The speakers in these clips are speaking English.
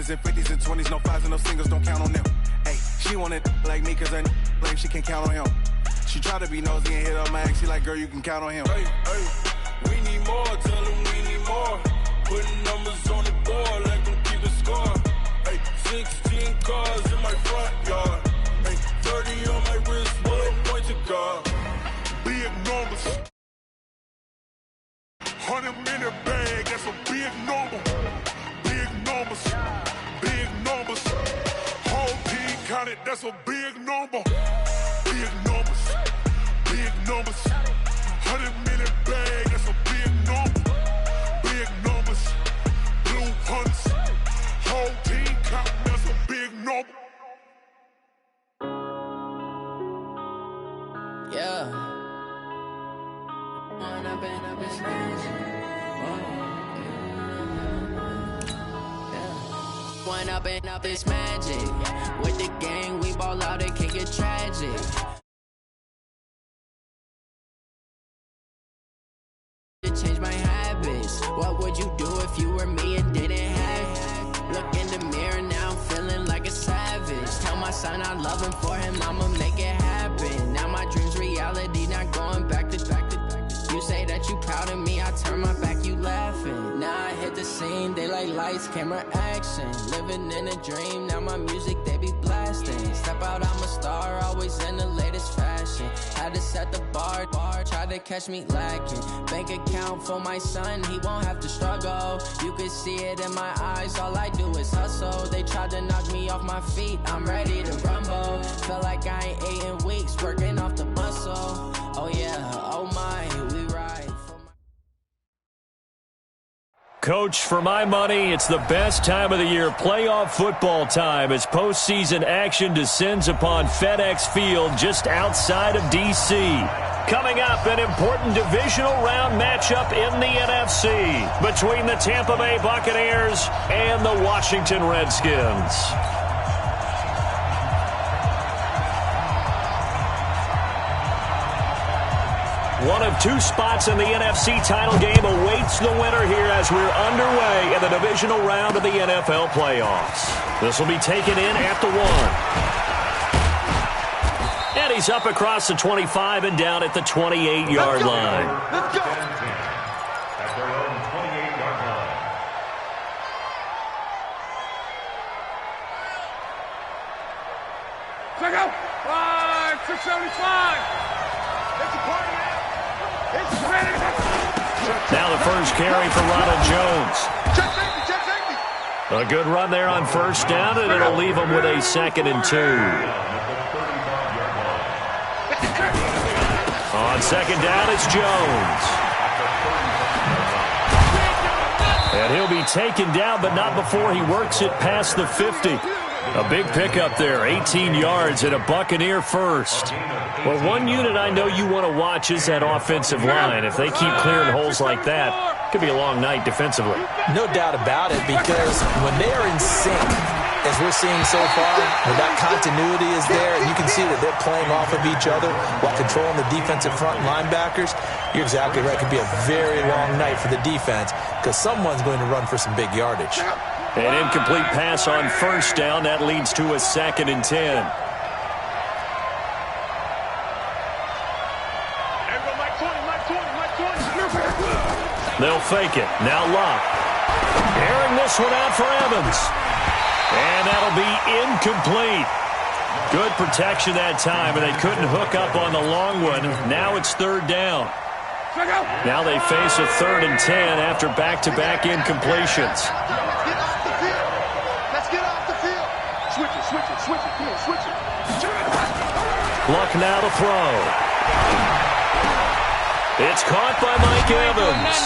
hundreds and fifties and 20s, no fives and no singles, don't count on them. Hey, she wanted like me cause her lame, she can't count on him. She tried to be nosy and hit up my ex, she like, girl, you can count on him. Hey, hey, we need more, tell them we need more. Putting numbers on the board, like them keep a score. Hey, 16 cars in my front yard. Hey, 30 on my wrist, one point to guard. Big numbers. 100-minute bag, that's a big number. Big numbers. Big numbers. Whole team counted, that's a big number. Big numbers. Big numbers. 100-minute bag, that's a big number. Big numbers. Blue hunts. Whole team counting, that's a big number. Yeah. One up and up is magic. With the gang, we ball out, it can get tragic. To change my habits. What would you do if you were me and didn't have it? Look in the mirror now, I'm feeling like a savage. Tell my son I love him, for him I'ma make it happen. Now my dream's reality, not going back to. You say that you proud of me, I turn my back, you laughing. Now I hit the scene, they like lights, camera, action. Living in a dream, now my music, they be blasting. Step out, I'm a star, always in the latest fashion. Had to set the bar, try to catch me lacking. Bank account for my son, he won't have to struggle. You can see it in my eyes, all I do is hustle. They tried to knock me off my feet, I'm ready to rumble. Felt like I ain't ate in weeks, working off the muscle. Oh yeah, oh my, we ride. Coach, for my money, it's the best time of the year, playoff football time, as postseason action descends upon FedEx Field just outside of D.C. Coming up, an important divisional round matchup in the NFC between the Tampa Bay Buccaneers and the Washington Redskins. One of two spots in the NFC title game awaits the winner here as we're underway in the divisional round of the NFL playoffs. This will be taken in at the 1. And he's up across the 25 and down at the 28-yard line. Let's go. At their own 28-yard line. Check out. 675. It's a party, man. It's ready. Now the first carry for Ronald Jones. Check safety. A good run there on first down, and it'll leave him with a 2nd and 2. On second down, it's Jones. And he'll be taken down, but not before he works it past the 50. A big pickup there, 18 yards and a Buccaneer first. Well, one unit I know you want to watch is that offensive line. If they keep clearing holes like that, it could be a long night defensively. No doubt about it, because when they are in sync, as we're seeing so far, when that continuity is there, and you can see that they're playing off of each other while controlling the defensive front linebackers, you're exactly right. It could be a very long night for the defense because someone's going to run for some big yardage. An incomplete pass on first down. That leads to a 2nd and 10. They'll fake it. Now Locke. Airing this one out for Evans. And that'll be incomplete. Good protection that time, and they couldn't hook up on the long one. Now it's 3rd down. Now they face a 3rd and 10 after back-to-back incompletions. Let's get off the field. Switch it. Come on, switch it. Luck now to throw. It's caught by Mike Evans.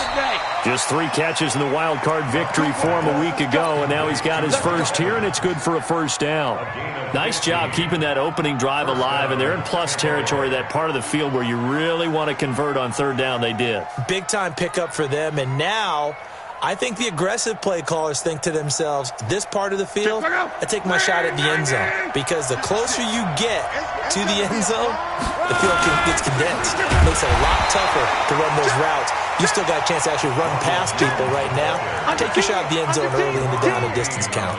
Just 3 catches in the wild card victory for him a week ago, and now he's got his first here, and it's good for a first down. Nice job keeping that opening drive alive, and they're in plus territory, that part of the field where you really want to convert on 3rd down. They did. Big-time pickup for them, and now I think the aggressive play callers think to themselves, this part of the field, I take my shot at the end zone. Because the closer you get to the end zone, the field gets condensed. It makes it a lot tougher to run those routes. You still got a chance to actually run past people right now. Take your shot at the end zone early in the down and distance count.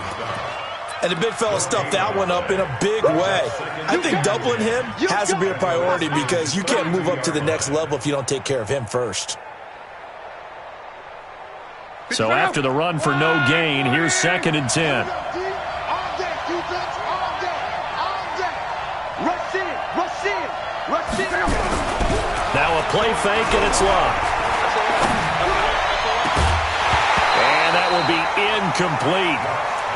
And the big fella stuffed that one up in a big way. I think doubling him has to be a priority because you can't move up to the next level if you don't take care of him first. So after the run for no gain, here's 2nd and 10. Now a play fake, and it's locked. And that will be incomplete.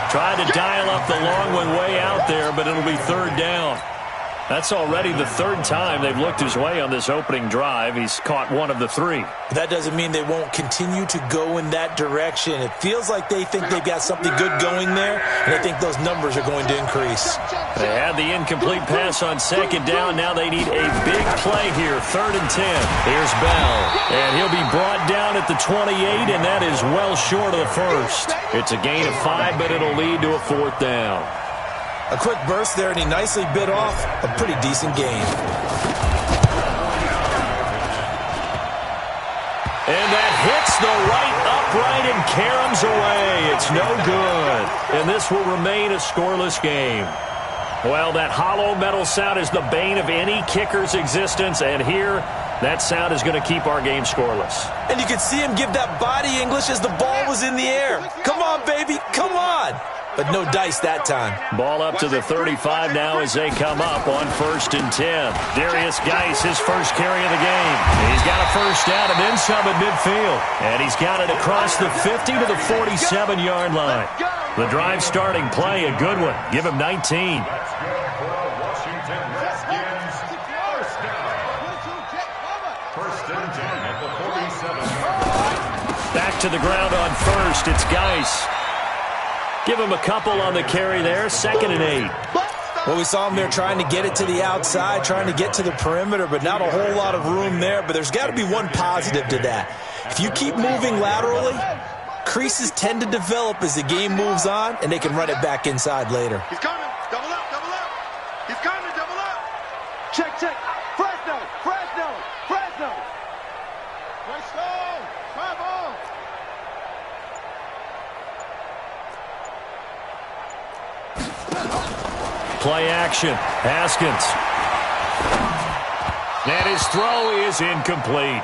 Tried to dial up the long one way out there, but it'll be 3rd down. That's already the 3rd time they've looked his way on this opening drive. He's caught 1 of the 3. That doesn't mean they won't continue to go in that direction. It feels like they think they've got something good going there, and I think those numbers are going to increase. They had the incomplete pass on 2nd down. Now they need a big play here, 3rd and 10. Here's Bell, and he'll be brought down at the 28, and that is well short of the 1st. It's a gain of 5, but it'll lead to a 4th down. A quick burst there, and he nicely bit off a pretty decent gain. And that hits the right upright and caroms away. It's no good. And this will remain a scoreless game. Well, that hollow metal sound is the bane of any kicker's existence, and here, that sound is going to keep our game scoreless. And you can see him give that body English as the ball was in the air. Come on, baby, come on. But no dice that time. Ball up to the 35 now as they come up on 1st and 10. Darius Geis, his first carry of the game. He's got a 1st down and then some at midfield. And he's got it across the 50 to the 47-yard line. The drive starting play, a good one. Give him 19. Back to the ground on 1st. It's Geis. Give him a couple on the carry there. 2nd and 8. Well, we saw him there trying to get it to the outside, trying to get to the perimeter, but not a whole lot of room there. But there's got to be one positive to that. If you keep moving laterally, creases tend to develop as the game moves on, and they can run it back inside later. He's coming. Double up, double up. He's coming, double up. Check, check. Fresno, Fresno, Fresno. Fresno, travel. Play action. Haskins. And his throw is incomplete.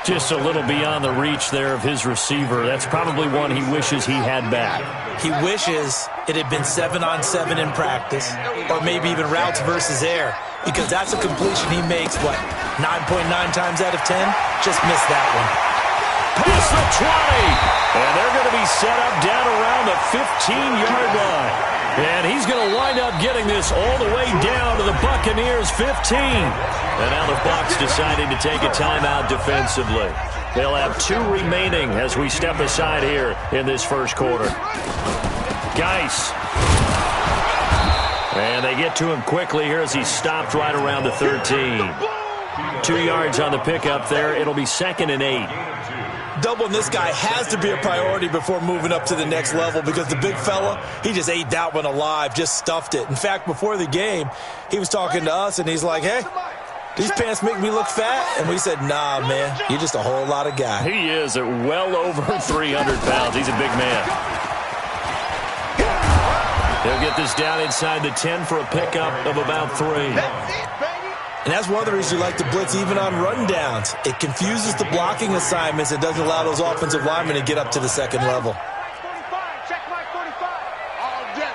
Just a little beyond the reach there of his receiver. That's probably one he wishes he had back. He wishes it had been 7-on-7 in practice, or maybe even routes versus air, because that's a completion he makes, what, 9.9 times out of 10? Just missed that one. Past the 20. And they're going to be set up down around the 15-yard line. And he's going to wind up getting this all the way down to the Buccaneers' 15. And now the Bucs deciding to take a timeout defensively. They'll have 2 remaining as we step aside here in this first quarter. Geis. And they get to him quickly here as he's stopped right around the 13. 2 yards on the pickup there. It'll be 2nd and 8. Doubling this guy has to be a priority before moving up to the next level because the big fella, he just ate that one alive, just stuffed it. In fact, before the game, he was talking to us, and he's like, hey, these pants make me look fat? And we said, nah, man, you're just a whole lot of guy. He is at well over 300 pounds. He's a big man. He'll get this down inside the 10 for a pickup of about 3. And that's one of the reasons you like to blitz even on rundowns. It confuses the blocking assignments and doesn't allow those offensive linemen to get up to the second level. 45, check my 45. All day,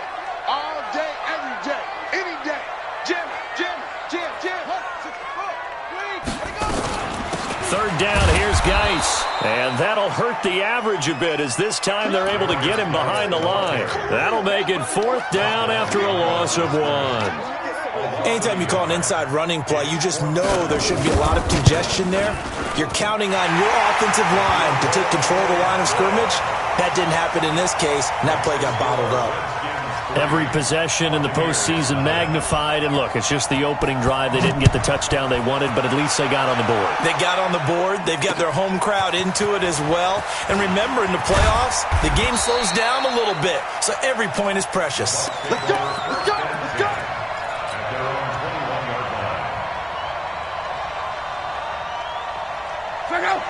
every day, any day. Jim. 3rd down, here's Geis. And that'll hurt the average a bit as this time they're able to get him behind the line. That'll make it 4th down after a loss of 1. Anytime you call an inside running play, you just know there should be a lot of congestion there. You're counting on your offensive line to take control of the line of scrimmage. That didn't happen in this case, and that play got bottled up. Every possession in the postseason magnified, and look, it's just the opening drive. They didn't get the touchdown they wanted, but at least they got on the board. They got on the board. They've got their home crowd into it as well. And remember, in the playoffs, the game slows down a little bit, so every point is precious. Let's go! Let's go! Let's go!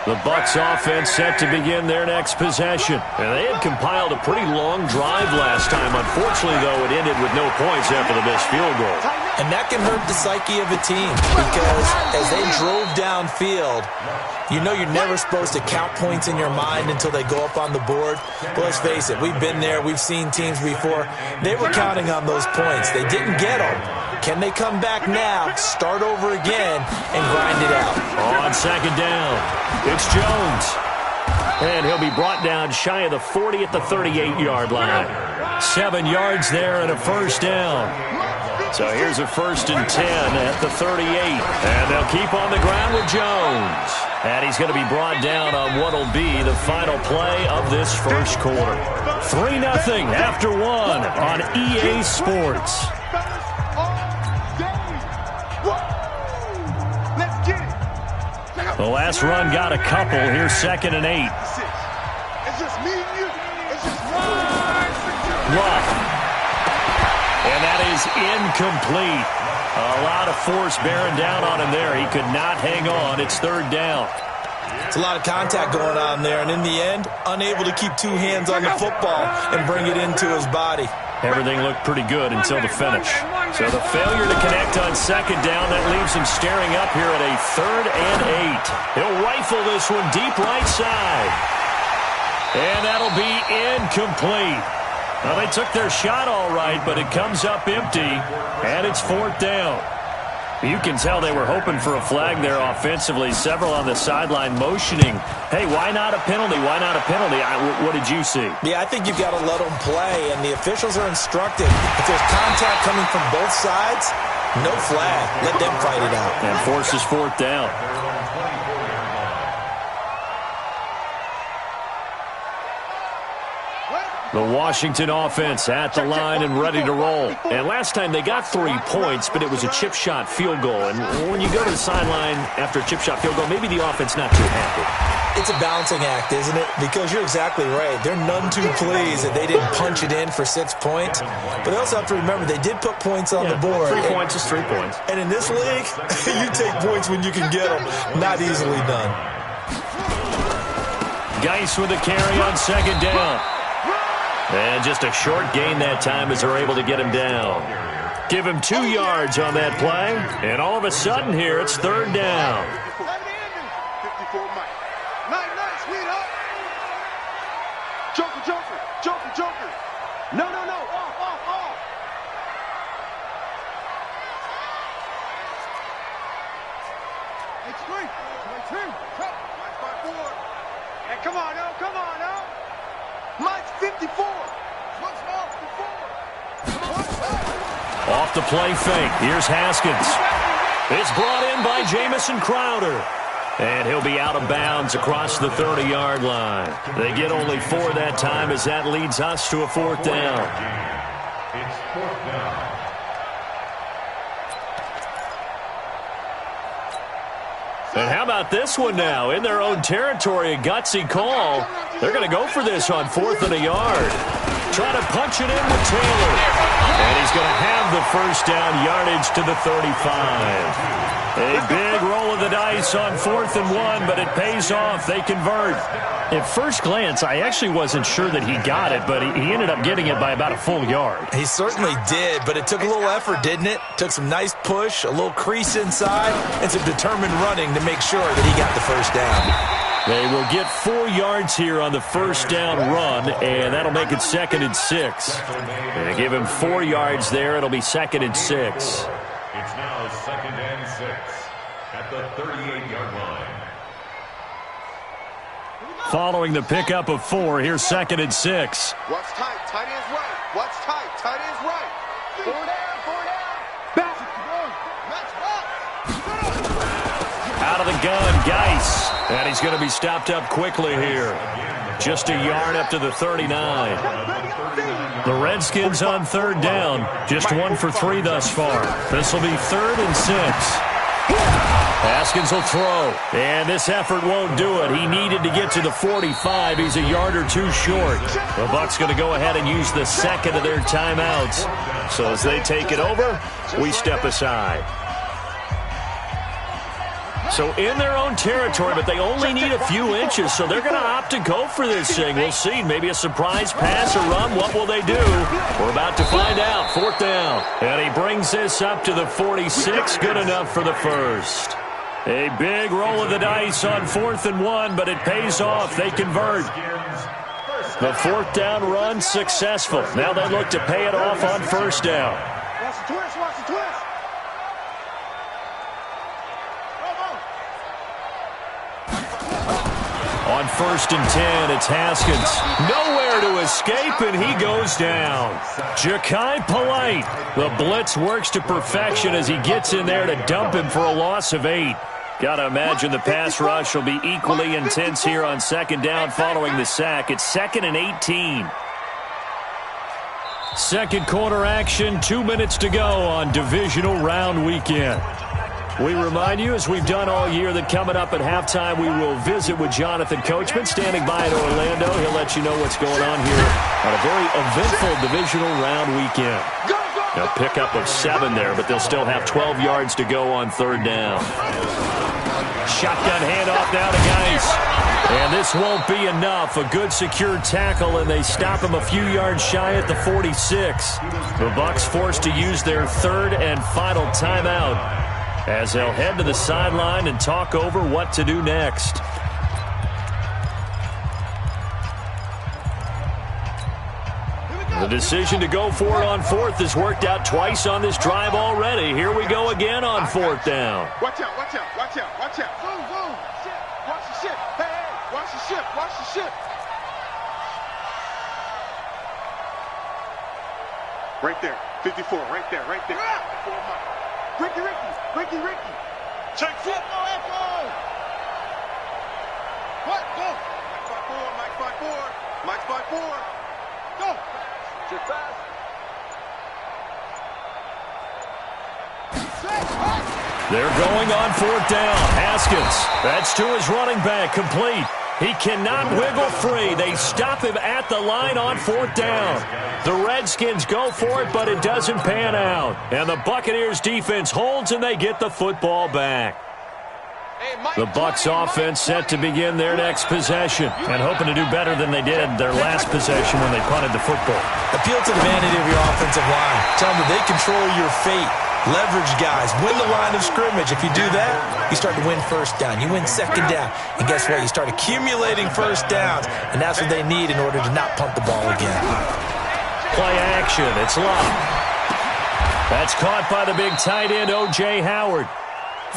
The Bucs offense set to begin their next possession. And they had compiled a pretty long drive last time. Unfortunately, though, it ended with no points after the missed field goal. And that can hurt the psyche of a team because as they drove downfield, you know you're never supposed to count points in your mind until they go up on the board. But let's face it, we've been there. We've seen teams before. They were counting on those points. They didn't get them. Can they come back now, start over again, and grind it out? On second down, it's Jones. And he'll be brought down shy of the 40 at the 38-yard line. 7 yards there and a first down. So here's a 1st and 10 at the 38. And they'll keep on the ground with Jones. And he's going to be brought down on what will be the final play of this first quarter. 3-0 after 1 on EA Sports. The last run got a couple. Here's 2nd and 8. It's just me and you. It's just Ruff. And that is incomplete. A lot of force bearing down on him there. He could not hang on. It's 3rd down. It's a lot of contact going on there, and in the end, unable to keep 2 hands on the football and bring it into his body. Everything looked pretty good until the finish. So the failure to connect on 2nd down, that leaves him staring up here at a 3rd and 8. He'll rifle this one deep right side. And that'll be incomplete. Well, they took their shot all right, but it comes up empty, and it's 4th down. You can tell they were hoping for a flag there offensively. Several on the sideline motioning, hey, why not a penalty? Why not a penalty? What did you see? Yeah, I think you've got to let them play, and the officials are instructed. If there's contact coming from both sides, no flag. Let them fight it out. And forces 4th down. The Washington offense at the line and ready to roll. And last time they got 3 points, but it was a chip shot field goal. And when you go to the sideline after a chip shot field goal, maybe the offense not too happy. It's a balancing act, isn't it? Because you're exactly right. They're none too pleased that they didn't punch it in for 6 points. But they also have to remember they did put points on the board. 3 points is 3 points. And in this league, you take points when you can get them. Not easily done. Geis with a carry on 2nd down. And just a short gain that time as they're able to get him down. Give him 2 yards on that play. And all of a sudden here, it's 3rd down. 54 Mike. Night, sweetheart. Joker. No. Off. It's 3. Mike's by 4. Hey, come on now. Mike's 54. What's off the 4? Off the play fake. Here's Haskins. It's brought in by Jamison Crowder. And he'll be out of bounds across the 30-yard line. They get only 4 that time as that leads us to a 4th down. It's 4th down. And how about this one now? In their own territory, a gutsy call. They're going to go for this on 4th and a yard. Try to punch it in with Taylor. And he's going to have the first down, yardage to the 35. A big roll of the dice on 4th and 1, but it pays off. They convert. At first glance, I actually wasn't sure that he got it, but he ended up getting it by about a full yard. He certainly did, but it took a little effort, didn't it? Took some nice push, a little crease inside, and some determined running to make sure that he got the first down. They will get 4 yards here on the first down run, and that'll make it 2nd and 6. And give him 4 yards there. It'll be 2nd and 6. It's now 2nd and 6 at the 38-yard line. Following the pickup of 4, here's 2nd and 6. What's tight? Tight end's right. What's tight? Tight end's right. 4 down. Back. Out of the gun, Geis. And he's going to be stopped up quickly here. just a yard up to the 39. The Redskins on third down, just 1 for 3 thus far. This will be 3rd and 6. Haskins will throw, and this effort won't do it. He needed to get to the 45. He's a yard or 2 short. The Bucs going to go ahead and use the second of their timeouts. So as they take it over, we step aside. So in their own territory, but they only need a few inches, so they're going to opt to go for this thing. We'll see. Maybe a surprise pass or run. What will they do? We're about to find out. 4th down. And he brings this up to the 46. Good enough for the first. A big roll of the dice on 4th and 1, but it pays off. They convert. The 4th down run successful. Now they look to pay it off on 1st down. Watch the twist, watch the twist. On 1st and 10, it's Haskins. Nowhere to escape, and he goes down. Ja'Kai Polite. The blitz works to perfection as he gets in there to dump him for a loss of 8. Got to imagine the pass rush will be equally intense here on 2nd down following the sack. It's 2nd and 18. Second quarter action, 2 minutes to go on divisional round weekend. We remind you, as we've done all year, that coming up at halftime, we will visit with Jonathan Coachman, standing by in Orlando. He'll let you know what's going on here on a very eventful divisional round weekend. A pickup of 7 there, but they'll still have 12 yards to go on 3rd down. Shotgun handoff now to Geis. And this won't be enough. A good secure tackle, and they stop him a few yards shy at the 46. The Bucs forced to use their 3rd and final timeout, as they'll head to the sideline and talk over what to do next. The decision to go for it on 4th has worked out twice on this drive already. Here we go again on 4th down. Watch out, watch out, watch out, watch out. Boom, boom. Watch the ship. Hey, hey, watch the ship, watch the ship. Right there, 54, right there, right there. Ricky. Check foot. Echo. What? Go. Mike 5-4. Go. Just fast. They're going on 4th down. Haskins. That's to his running back. Complete. He cannot wiggle free. They stop him at the line on 4th down. The Redskins go for it, but it doesn't pan out. And the Buccaneers defense holds, and they get the football back. The Bucs offense set to begin their next possession, and hoping to do better than they did their last possession when they punted the football. Appeal to the vanity of your offensive line. Tell them that they control your fate. Leverage guys. Win the line of scrimmage. If you do that, you start to win 1st down. You win 2nd down. And guess what? You start accumulating 1st downs, and that's what they need in order to not punt the ball again. Play action. It's locked. That's caught by the big tight end, O.J. Howard.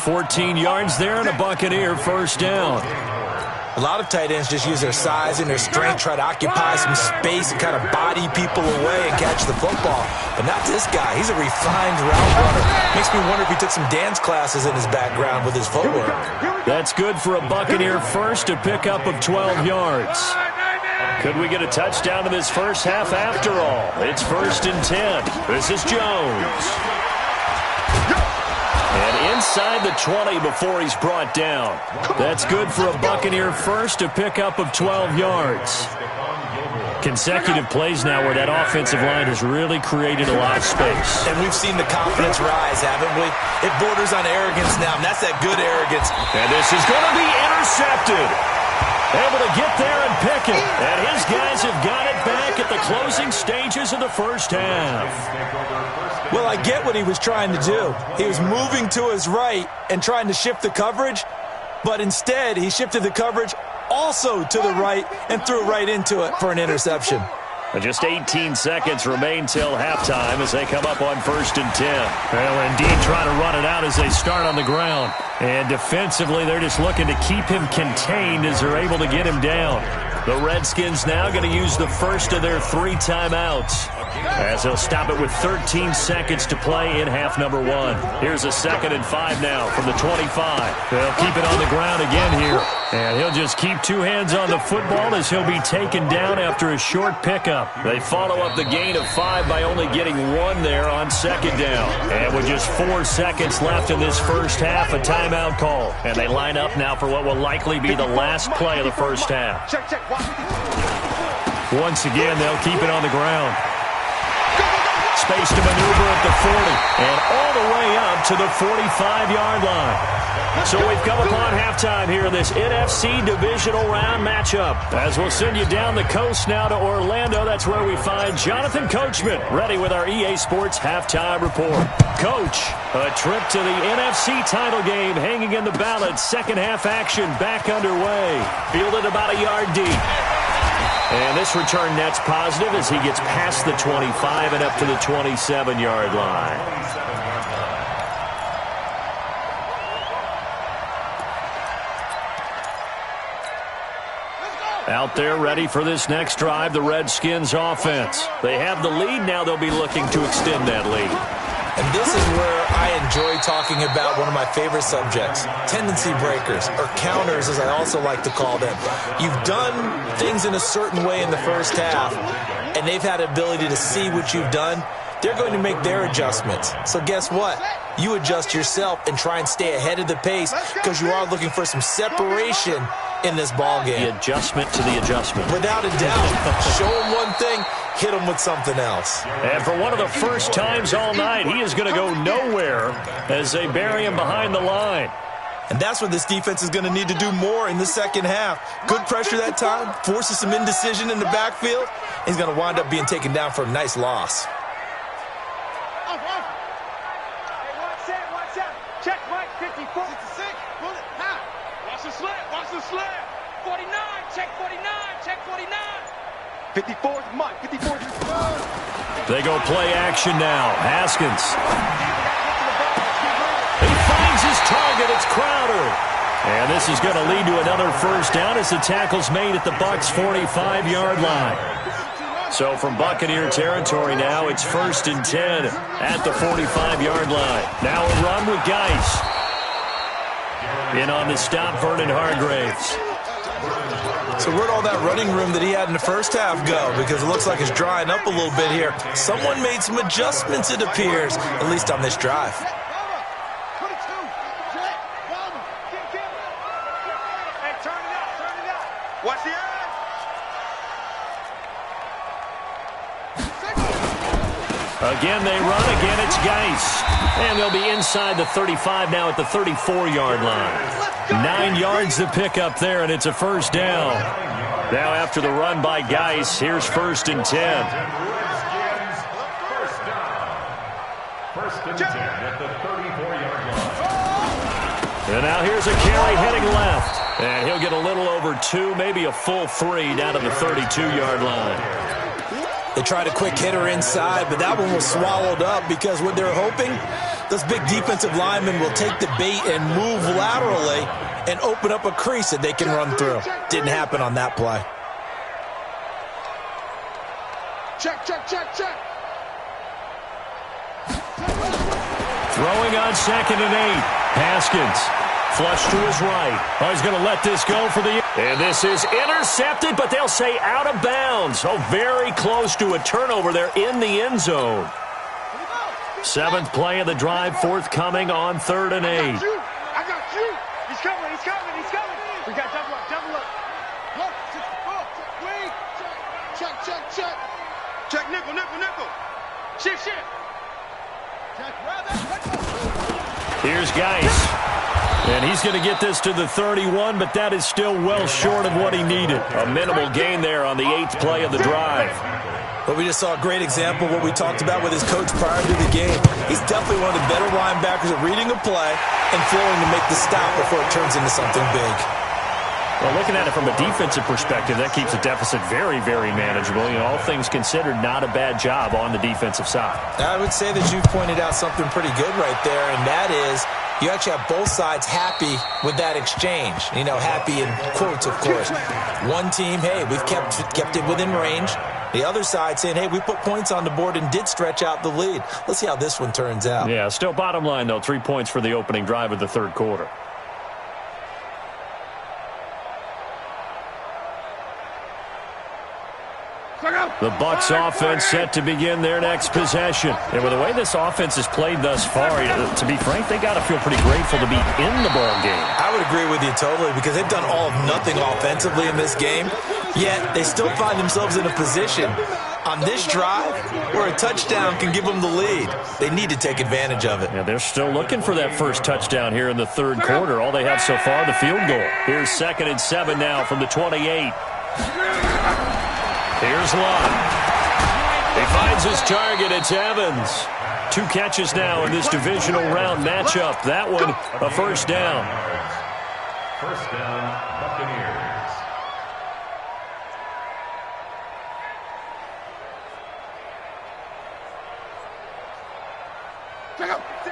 14 yards there and a Buccaneer 1st down. A lot of tight ends just use their size and their strength, try to occupy some space and kind of body people away and catch the football. But not this guy. He's a refined route runner. Makes me wonder if he took some dance classes in his background with his footwork. That's good for a Buccaneer first, a pickup of 12 yards. Could we get a touchdown in this first half after all? It's 1st and 10. This is Jones. And inside the 20 before he's brought down. That's good for a Buccaneer first, a pickup of 12 yards. Consecutive plays now where that offensive line has really created a lot of space. And we've seen the confidence rise, haven't we? It borders on arrogance now, and that's that good arrogance. And this is going to be intercepted. Able to get there and pick it. And his guys have got it back at the closing stages of the first half. Well, I get what he was trying to do. He was moving to his right and trying to shift the coverage, but instead he shifted the coverage also to the right and threw right into it for an interception. And just 18 seconds remain till halftime as they come up on 1st and 10. Well, indeed, trying to run it out as they start on the ground. And defensively, they're just looking to keep him contained as they're able to get him down. The Redskins now going to use the first of their 3 timeouts, as they'll stop it with 13 seconds to play in half number 1. Here's a 2nd and 5 now from the 25. They'll keep it on the ground again here. And he'll just keep two hands on the football as he'll be taken down after a short pickup. They follow up the gain of 5 by only getting 1 there on second down. And with just 4 seconds left in this first half, a timeout call. And they line up now for what will likely be the last play of the first half. Once again, they'll keep it on the ground. Space to maneuver at the 40 and all the way up to the 45-yard line. So we've come upon halftime here in this NFC divisional round matchup. As we'll send you down the coast now to Orlando, that's where we find Jonathan Coachman ready with our EA Sports halftime report. Coach, a trip to the NFC title game hanging in the balance. Second half action back underway. Fielded about a yard deep. And this return net's positive as he gets past the 25 and up to the 27-yard line. Out there ready for this next drive, the Redskins offense. They have the lead. Now they'll be looking to extend that lead. And this is where I enjoy talking about one of my favorite subjects, tendency breakers, or counters as I also like to call them. You've done things in a certain way in the first half, and they've had the ability to see what you've done. They're going to make their adjustments. So guess what? You adjust yourself and try and stay ahead of the pace because you are looking for some separation in this ball game. The adjustment to the adjustment. Without a doubt. Show them one thing, hit them with something else. And for one of the first times all night, he is going to go nowhere as they bury him behind the line. And that's what this defense is going to need to do more in the second half. Good pressure that time, forces some indecision in the backfield. He's going to wind up being taken down for a nice loss. Check Mike, 54. 66. Pull it. High. Watch the slant. Watch the slant. 49. Check 49. Check 49. 54 is Mike. 54 is They go play action now. Haskins. He finds his target. It's Crowder. And this is going to lead to another first down as the tackle's made at the Bucs' 45-yard line. So from Buccaneer territory now, it's 1st and 10 at the 45-yard line. Now a run with Geis. In on the stop, Vernon Hargraves. So where'd all that running room that he had in the first half go? Because it looks like it's drying up a little bit here. Someone made some adjustments, it appears, at least on this drive. Watch the eye. Again, they run. Again, it's Geis. And they'll be inside the 35 now at the 34-yard line. 9 yards to pick up there, and it's a first down. Now after the run by Geis, here's 1st and 10. First and 10 at the 34-yard line. And now here's a carry heading left. And he'll get a little over 2, maybe a full 3 down to the 32-yard line. They tried a quick hitter inside, but that one was swallowed up because what they're hoping, those big defensive linemen will take the bait and move laterally and open up a crease that they can run through. Didn't happen on that play. Check, check, check, check. Throwing on 2nd and 8. Haskins. Flush to his right. Oh, he's going to let this go for the... And this is intercepted, but they'll say out of bounds. Oh, very close to a turnover there in the end zone. 7th play of the drive, forthcoming on 3rd and 8. I got you. He's coming, he's coming, he's coming. We got double up, double up. Look, wait. Check, check, check. Check, nickel, nickel, nickel. Shift, shift. Check, here's Geis. And he's going to get this to the 31, but that is still well short of what he needed. A minimal gain there on the 8th play of the drive. But we just saw a great example of what we talked about with his coach prior to the game. He's definitely one of the better linebackers at reading a play and flowing to make the stop before it turns into something big. Well, looking at it from a defensive perspective, that keeps the deficit very, very manageable. You know, all things considered, not a bad job on the defensive side. I would say that you've pointed out something pretty good right there, and that is you actually have both sides happy with that exchange. You know, happy in quotes, of course. One team, hey, we've kept it within range. The other side saying, hey, we put points on the board and did stretch out the lead. Let's see how this one turns out. Yeah, still bottom line, though, 3 points for the opening drive of the third quarter. The Bucs offense set to begin their next possession. And with the way this offense has played thus far, to be frank, they got to feel pretty grateful to be in the ball game. I would agree with you totally because they've done all of nothing offensively in this game, yet they still find themselves in a position on this drive where a touchdown can give them the lead. They need to take advantage of it. Yeah, they're still looking for that first touchdown here in the third quarter. All they have so far, the field goal. Here's 2nd and 7 now from the 28. Here's Love. He finds his target. It's Evans. 2 catches now in this divisional round matchup. That one, a first down. First down, Buccaneers.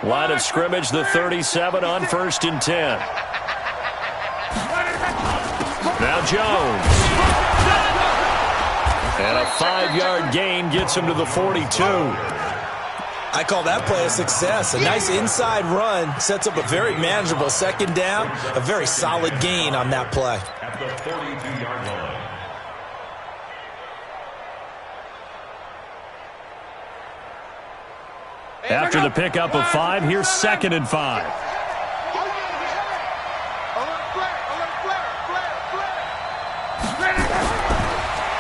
Line of scrimmage, the 37 on 1st and 10. Now Jones. And a 5-yard gain gets him to the 42. I call that play a success. A nice inside run sets up a very manageable 2nd down. A very solid gain on that play. At the 42-yard line. After the pickup of 5, here's 2nd and 5.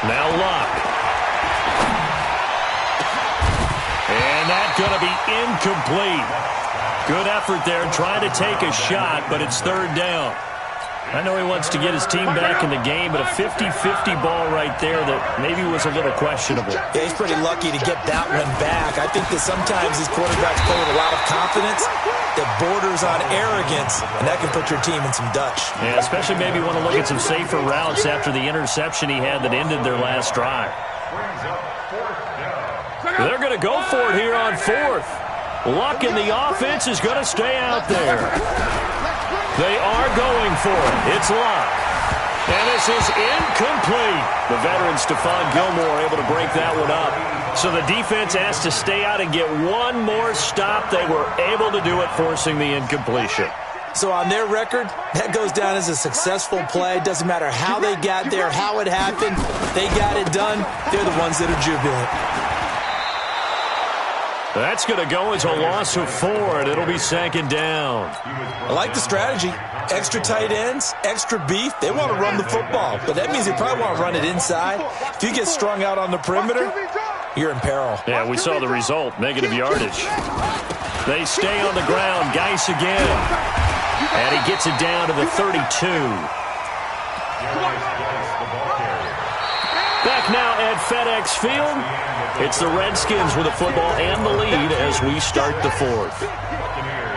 Now Luck. And that's going to be incomplete. Good effort there trying to take a shot, but it's 3rd down. I know he wants to get his team back in the game, but a 50-50 ball right there that maybe was a little questionable. Yeah, he's pretty lucky to get that one back. I think that sometimes these quarterbacks play with a lot of confidence that borders on arrogance, and that can put your team in some Dutch. Yeah, especially maybe want to look at some safer routes after the interception he had that ended their last drive. They're going to go for it here on 4th. Luck in the offense is going to stay out there. They are going for it. It's Luck. And this is incomplete. The veteran Stephon Gilmore able to break that one up. So the defense has to stay out and get one more stop. They were able to do it, forcing the incompletion. So on their record, that goes down as a successful play. Doesn't matter how they got there, how it happened. They got it done. They're the ones that are jubilant. That's going to go as a loss of 4, and it'll be 2nd down. I like the strategy. Extra tight ends, extra beef. They want to run the football, but that means they probably want to run it inside. If you get strung out on the perimeter, you're in peril. Yeah, we saw the result, negative yardage. They stay on the ground. Geis again. And he gets it down to the 32. Back now at FedEx Field. It's the Redskins with the football and the lead as we start the 4th.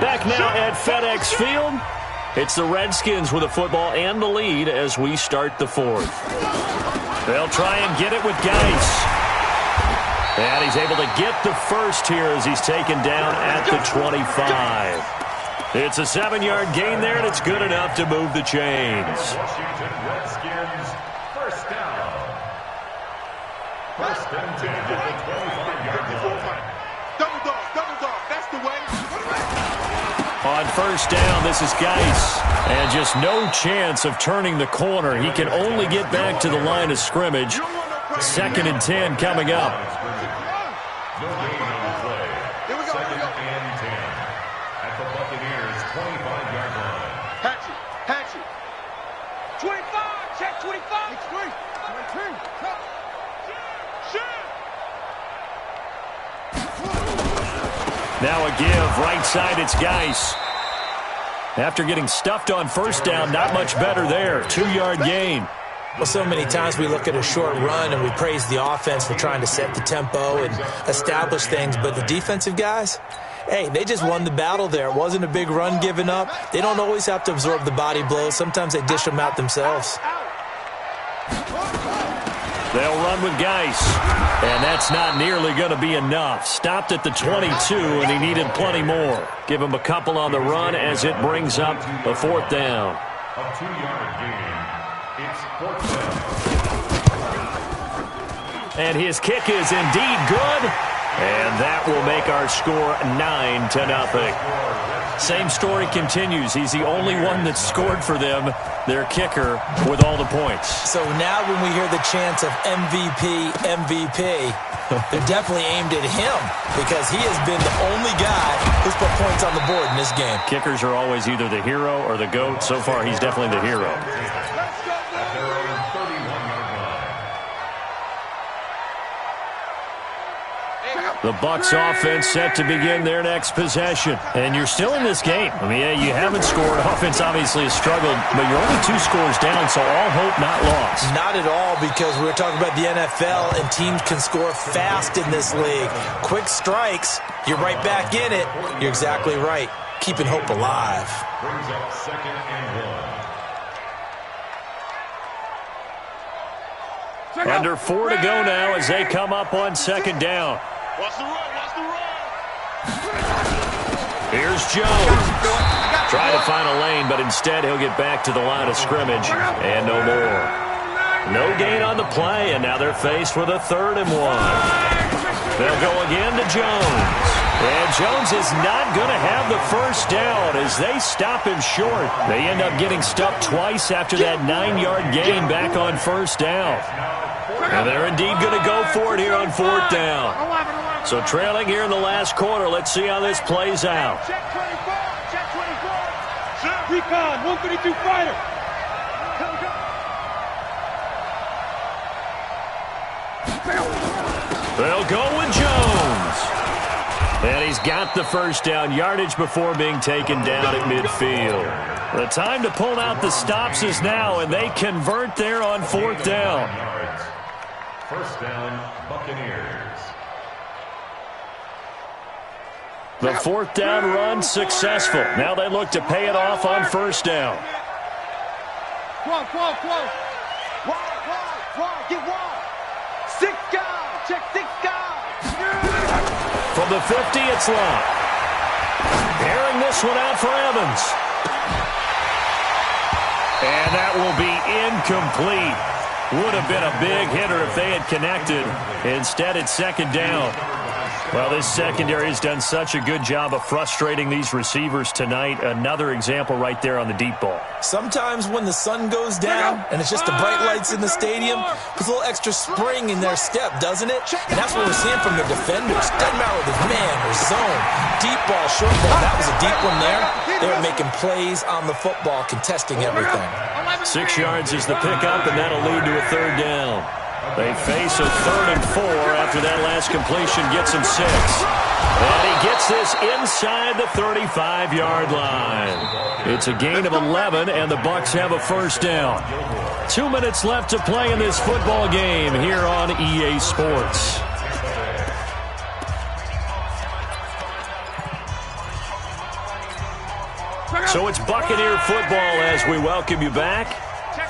Back now at FedEx Field. It's the Redskins with the football and the lead as we start the 4th. They'll try and get it with Geis. And he's able to get the first here as he's taken down at the 25. It's a 7-yard gain there, and it's good enough to move the chains. Washington Redskins, first down. First and 10 at the 25-yard line. Double dog, that's the way. On first down, this is Geis. And just no chance of turning the corner. He can only get back to the line of scrimmage. 2nd and 10 coming up. No gain on the play. Second and 10 at the Buccaneers' 25-yard line. Hatchet. 25, check 25. It's great. 22, cut. Now a give, right side, it's Geis. After getting stuffed on first down, not much better there. 2-yard gain. Well, so many times we look at a short run and we praise the offense for trying to set the tempo and establish things, but the defensive guys, hey, they just won the battle there. It wasn't a big run given up. They don't always have to absorb the body blows. Sometimes they dish them out themselves. They'll run with Geis, and that's not nearly going to be enough. Stopped at the 22, and he needed plenty more. Give him a couple on the run as it brings up a 4th down. A 2-yard gain. It's 4th down. And his kick is indeed good, and that will make our score 9-0. Same story continues. He's the only one that scored for them, their kicker, with all the points. So now when we hear the chants of MVP, MVP, they're definitely aimed at him because he has been the only guy who's put points on the board in this game. Kickers are always either the hero or the GOAT. So far, he's definitely the hero. The Bucs offense set to begin their next possession. And you're still in this game. I mean, yeah, you haven't scored. Offense obviously has struggled, but you're only 2 scores down, so all hope not lost. Not at all, because we're talking about the NFL, and teams can score fast in this league. Quick strikes, you're right back in it. You're exactly right. Keeping hope alive. Brings up 2nd and 1. Under 4 to go now as they come up on 2nd down. Watch the run, watch the run. Here's Jones. Try to find a lane, but instead he'll get back to the line of scrimmage, and no more. No gain on the play, and now they're faced with a 3rd and 1. They'll go again to Jones. And Jones is not going to have the first down as they stop him short. They end up getting stuck twice after that 9-yard gain back on 1st down. And they're indeed going to go for it here on 4th down. So trailing here in the last quarter. Let's see how this plays out. Check 24, check 24. Recon, 132 fighter. They'll go with Jones. And he's got the first down yardage before being taken down at midfield. The time to pull out the stops is now, and they convert there on 4th down. 1st down, Buccaneers. The 4th down run successful. Now they look to pay it off on 1st down. Wide. Get wide. 6 guys. Check 6 guys. From the 50, it's Locke. Airing this one out for Evans. And that will be incomplete. Would have been a big hitter if they had connected. Instead, it's 2nd down. Well, this secondary has done such a good job of frustrating these receivers tonight. Another example right there on the deep ball. Sometimes when the sun goes down and it's just the bright lights in the stadium, puts a little extra spring in their step, doesn't it? And that's what we're seeing from the defenders. Doesn't matter whether it's man or zone. Deep ball, short ball. That was a deep one there. They were making plays on the football, contesting everything. 6 yards is the pickup, and that'll lead to a 3rd down. They face a 3rd and 4 after that last completion gets him 6. And he gets this inside the 35-yard line. It's a gain of 11, and the Bucs have a 1st down. 2 minutes left to play in this football game here on EA Sports. So it's Buccaneer football as we welcome you back.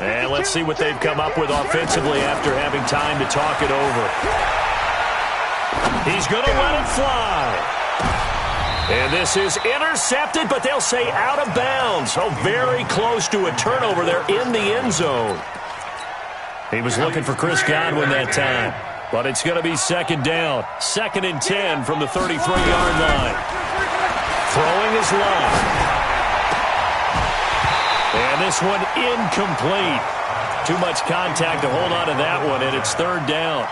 And let's see what they've come up with offensively after having time to talk it over. He's going to let it fly. And this is intercepted, but they'll say out of bounds. So very close to a turnover there in the end zone. He was looking for Chris Godwin that time. But it's going to be 2nd down. 2nd and 10 from the 33-yard line. Throwing is Locke. And this one incomplete. Too much contact to hold on to that one, and it's 3rd down.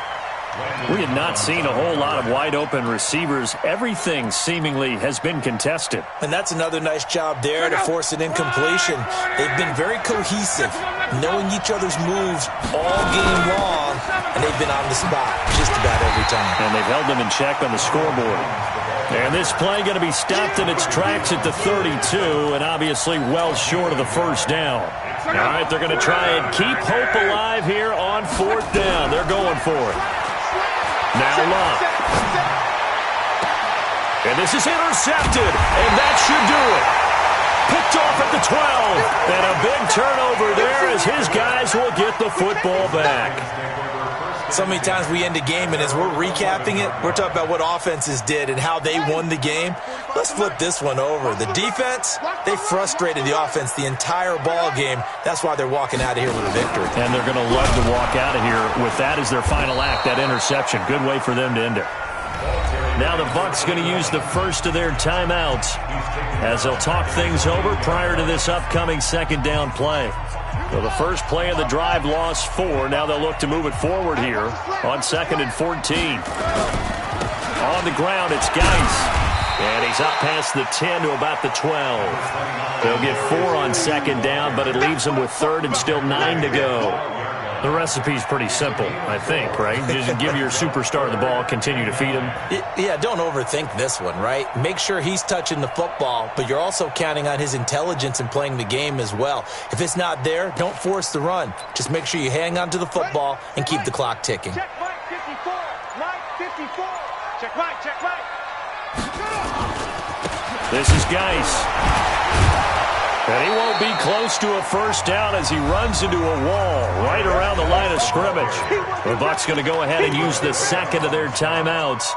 We have not seen a whole lot of wide-open receivers. Everything seemingly has been contested. And that's another nice job there to force an incompletion. They've been very cohesive, knowing each other's moves all game long, and they've been on the spot just about every time. And they've held them in check on the scoreboard. And this play going to be stopped in its tracks at the 32, and obviously well short of the 1st down. All right, they're going to try and keep hope alive here on 4th down. They're going for it. Now Locke. And this is intercepted, and that should do it. Picked off at the 12, and a big turnover there as his guys will get the football back. So many times we end a game, and as we're recapping it, we're talking about what offenses did and how they won the game. Let's flip this one over. The defense, they frustrated the offense the entire ball game. That's why they're walking out of here with a victory. And they're going to love to walk out of here with that as their final act, that interception. Good way for them to end it. Now the Bucs going to use the first of their timeouts as they'll talk things over prior to this upcoming second down play. So the first play of the drive lost 4. Now they'll look to move it forward here on 2nd and 14. On the ground, it's Geis. And he's up past the 10 to about the 12. They'll get 4 on second down, but it leaves them with 3rd and still 9 to go. The recipe's pretty simple, I think, right? Just give your superstar the ball, continue to feed him. Yeah, don't overthink this one, right? Make sure he's touching the football, but you're also counting on his intelligence in playing the game as well. If it's not there, don't force the run. Just make sure you hang on to the football and keep the clock ticking. Check right 54, right 54. Check right, check right. This is Geis. And he won't be close to a first down as he runs into a wall right around the line of scrimmage. The Bucs going to go ahead and use the second of their timeouts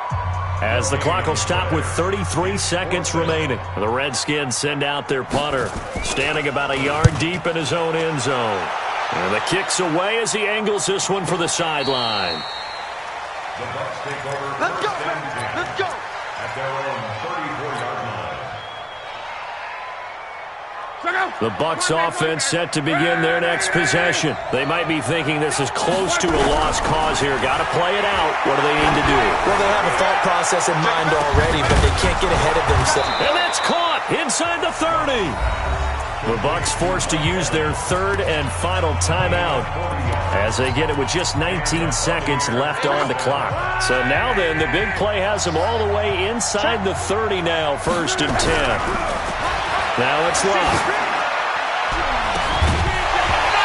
as the clock will stop with 33 seconds remaining. The Redskins send out their punter, standing about a yard deep in his own end zone. And the kick's away as he angles this one for the sideline. The Bucs take over. Let's go, let's go. At their own 34-yard line. The Bucs offense set to begin their next possession. They might be thinking this is close to a lost cause here. Got to play it out. What do they need to do? Well, they have a thought process in mind already, but they can't get ahead of themselves. And that's caught inside the 30. The Bucs forced to use their 3rd and final timeout as they get it with just 19 seconds left on the clock. So now then, the big play has them all the way inside the 30 now, 1st and 10. Now it's Lago.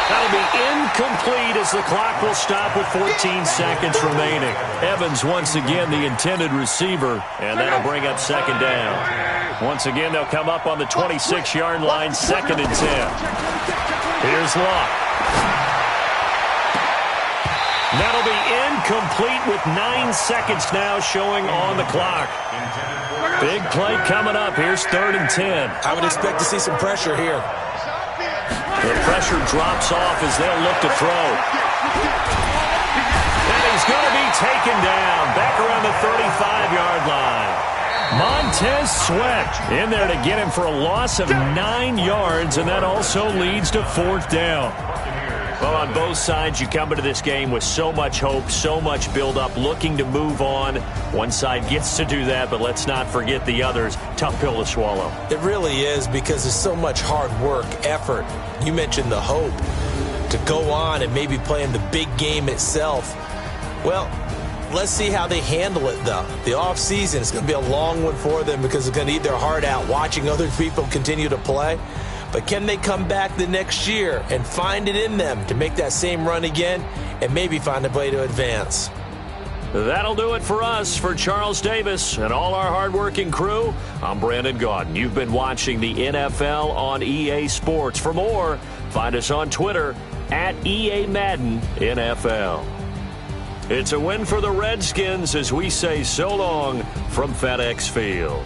That'll be incomplete as the clock will stop with 14 seconds remaining. Evans once again the intended receiver, and that'll bring up second down. Once again, they'll come up on the 26-yard line, 2nd and 10. Here's Lago. That'll be incomplete with 9 seconds now showing on the clock. Big play coming up. Here's 3rd and 10. I would expect to see some pressure here. The pressure drops off as they'll look to throw. And he's going to be taken down back around the 35-yard line. Montez Sweat in there to get him for a loss of 9 yards, and that also leads to 4th down. Well, on both sides, you come into this game with so much hope, so much build-up, looking to move on. One side gets to do that, but let's not forget the others. Tough pill to swallow. It really is because there's so much hard work, effort. You mentioned the hope to go on and maybe play in the big game itself. Well, let's see how they handle it, though. The offseason is going to be a long one for them because they're going to eat their heart out watching other people continue to play. But can they come back the next year and find it in them to make that same run again and maybe find a way to advance? That'll do it for us. For Charles Davis and all our hardworking crew, I'm Brandon Gaudin. You've been watching the NFL on EA Sports. For more, find us on Twitter at EA Madden NFL. It's a win for the Redskins as we say so long from FedEx Field.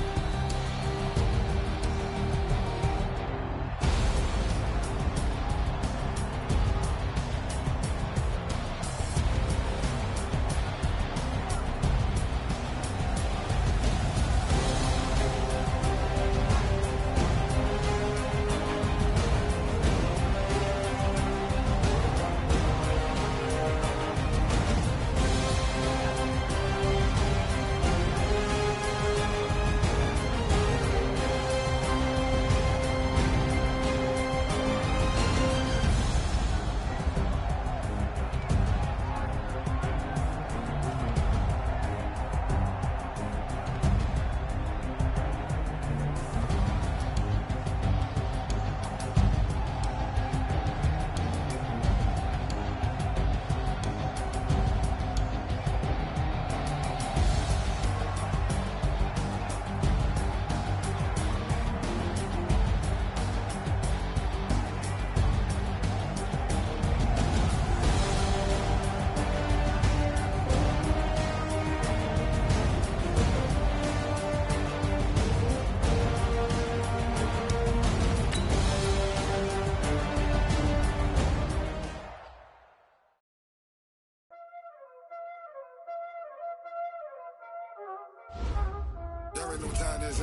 already know what time it is.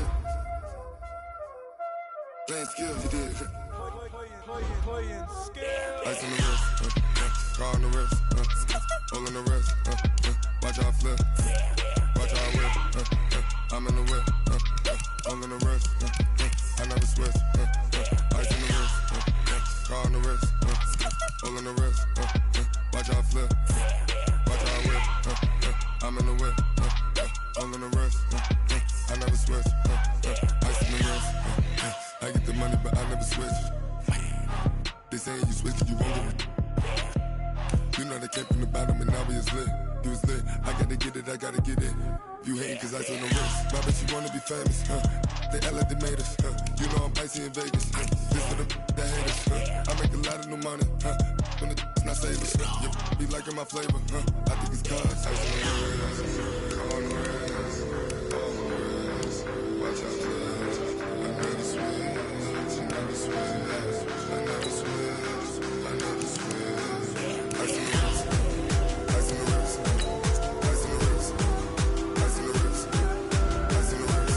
Playing skills, you did. Playing skills. Ice on the wrist, car on the wrist, hole in the wrist, watch how I flip, watch how I whip, I'm in the whip, hole in the wrist, I never switch, ice on the wrist, car on the wrist, hole in the wrist, watch how I flip, watch how I whip, I'm in the whip, hole in the wrist, I never switch, ice on the wrist, I get the money but I never switch. They saying you switch it, you won't get it. You know they came from the bottom and now we is lit. You was lit, I gotta get it, I gotta get it. You hating cause I on the wrist. My bitch, you wanna be famous, They Ella, they made us, You know I'm icy in Vegas, This for the that hate us, I make a lot of new money, When the not savers, Be liking my flavor, I think it's cause ice on the wrist, on the wrist, on the wrist. Watch out, please. I never switch, I never switch. I never switch, I never switch. Ice in the wrist, ice in the wrist, ice in the wrist, ice in the wrist, ice in the wrist,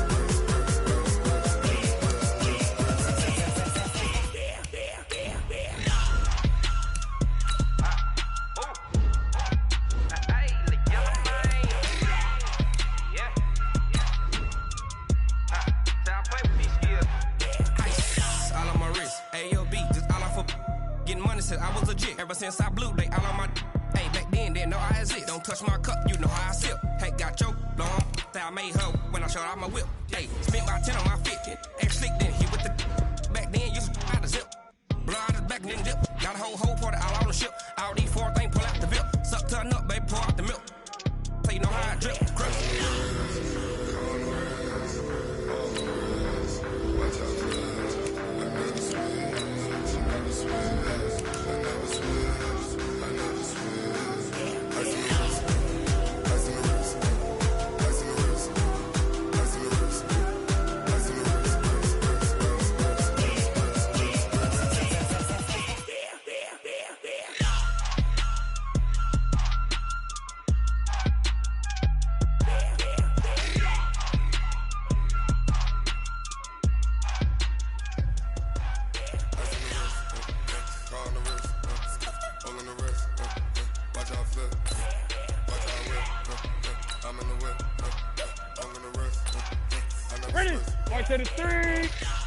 I was legit ever since I blew they all on my hey back then didn't know I exist. Don't touch my cup, you know how I sip. Hey, got your long that I made her when I showed out my whip. Hey, spent about 10 on my fit. X slick then hit with the back then used to out the zip. Blood is back then dip. Got a whole party all on the ship. All these four things pull out the VIP. Suck turn up, baby, pour out the milk. So you know how I drip. Crush. Watch out, please. I never switch, I never switch. I never switch, I never switch. Ice in the wrist, ice in the wrist, ice in the wrist, ice in the wrist, ice in the wrist, Ready? Watch that is 3.